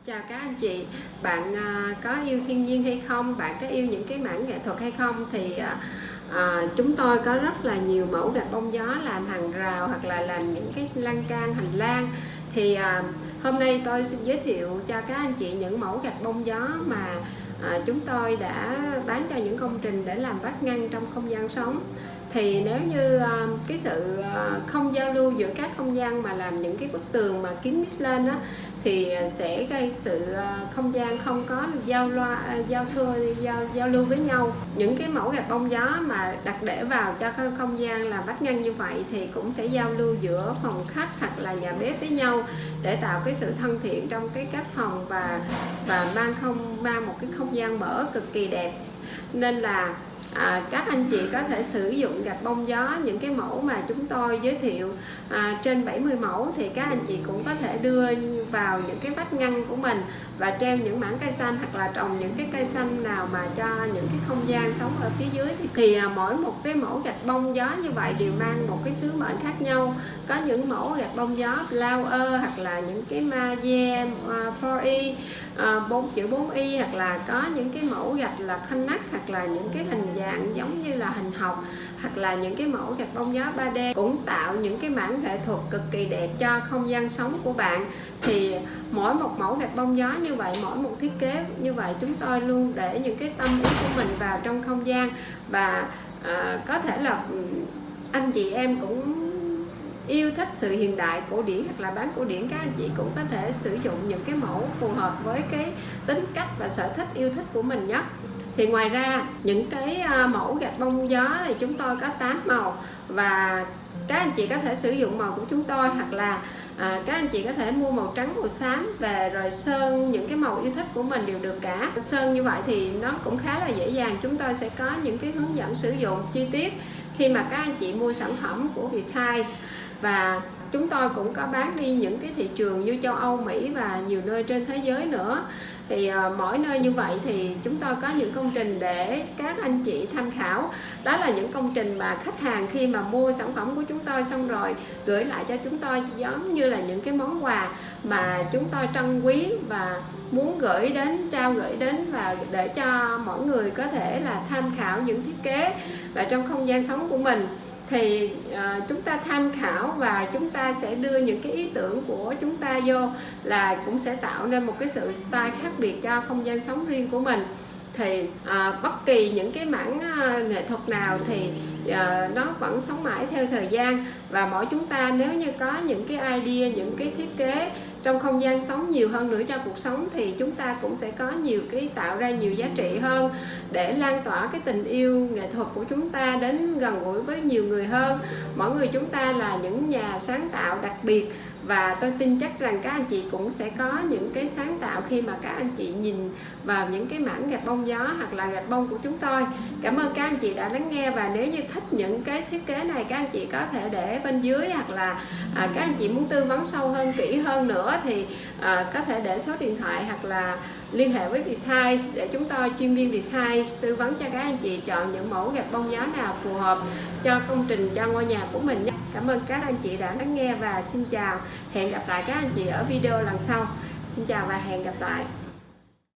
Chào các anh chị, bạn có yêu thiên nhiên hay không? Bạn có yêu những cái mảng nghệ thuật hay không? Thì chúng tôi có rất là nhiều mẫu gạch bông gió làm hàng rào hoặc là làm những cái lan can, hành lang. Thì hôm nay tôi xin giới thiệu cho các anh chị những mẫu gạch bông gió mà chúng tôi đã bán cho những công trình để làm vách ngăn trong không gian sống. Thì nếu như cái sự không giao lưu giữa các không gian mà làm những cái bức tường mà kín mít lên á, thì sẽ gây sự không gian không có giao lưu với nhau. Những cái mẫu gạch bông gió mà đặt để vào cho cái không gian làm vách ngăn như vậy thì cũng sẽ giao lưu giữa phòng khách hoặc là nhà bếp với nhau để tạo cái sự thân thiện trong cái các phòng và mang một cái không gian mở cực kỳ đẹp. Nên là các anh chị có thể sử dụng gạch bông gió, những cái mẫu mà chúng tôi giới thiệu trên 70 mẫu thì các anh chị cũng có thể đưa vào những cái vách ngăn của mình và treo những mảng cây xanh hoặc là trồng những cái cây xanh nào mà cho những cái không gian sống ở phía dưới. Thì mỗi một cái mẫu gạch bông gió như vậy đều mang một cái sứ mệnh khác nhau. Có những mẫu gạch bông gió flower hoặc là những cái magie 4Y 4Y, hoặc là có những cái mẫu gạch là connect hoặc là những cái hình dạng giống như là hình học, hoặc là những cái mẫu gạch bông gió 3D cũng tạo những cái mảng nghệ thuật cực kỳ đẹp cho không gian sống của bạn. Thì mỗi một mẫu gạch bông gió như vậy, mỗi một thiết kế như vậy, chúng tôi luôn để những cái tâm ý của mình vào trong không gian. Và có thể là anh chị em cũng yêu thích sự hiện đại cổ điển hoặc là bán cổ điển, các anh chị cũng có thể sử dụng những cái mẫu phù hợp với cái tính cách và sở thích yêu thích của mình nhất. Thì ngoài ra những cái mẫu gạch bông gió thì chúng tôi có 8 màu và các anh chị có thể sử dụng màu của chúng tôi, hoặc là các anh chị có thể mua màu trắng, màu xám về rồi sơn những cái màu yêu thích của mình đều được cả. Sơn như vậy thì nó cũng khá là dễ dàng. Chúng tôi sẽ có những cái hướng dẫn sử dụng chi tiết khi mà các anh chị mua sản phẩm của Vtiles. Và chúng tôi cũng có bán đi những cái thị trường như châu Âu, Mỹ và nhiều nơi trên thế giới nữa. Thì mỗi nơi như vậy thì chúng tôi có những công trình để các anh chị tham khảo. Đó là những công trình mà khách hàng khi mà mua sản phẩm của chúng tôi xong rồi gửi lại cho chúng tôi, giống như là những cái món quà mà chúng tôi trân quý và muốn trao gửi đến và để cho mọi người có thể là tham khảo những thiết kế và trong không gian sống của mình. Thì chúng ta tham khảo và chúng ta sẽ đưa những cái ý tưởng của chúng ta vô, là cũng sẽ tạo nên một cái sự style khác biệt cho không gian sống riêng của mình. Thì bất kỳ những cái mảng nghệ thuật nào thì nó vẫn sống mãi theo thời gian. Và mỗi chúng ta nếu như có những cái idea, những cái thiết kế trong không gian sống nhiều hơn nữa cho cuộc sống, thì chúng ta cũng sẽ có tạo ra nhiều giá trị hơn để lan tỏa cái tình yêu nghệ thuật của chúng ta đến gần gũi với nhiều người hơn. Mỗi người chúng ta là những nhà sáng tạo đặc biệt, và tôi tin chắc rằng các anh chị cũng sẽ có những cái sáng tạo khi mà các anh chị nhìn vào những cái mảng gạch bông gió hoặc là gạch bông của chúng tôi. Cảm ơn các anh chị đã lắng nghe, và nếu như thích những cái thiết kế này, các anh chị có thể để bên dưới, hoặc là các anh chị muốn tư vấn sâu hơn, kỹ hơn nữa thì có thể để số điện thoại hoặc là liên hệ với Vtiles để chúng tôi, chuyên viên Vtiles, tư vấn cho các anh chị chọn những mẫu gạch bông gió nào phù hợp cho công trình, cho ngôi nhà của mình nhé. Cảm ơn các anh chị đã lắng nghe và xin chào. Hẹn gặp lại các anh chị ở video lần sau. Xin chào và hẹn gặp lại.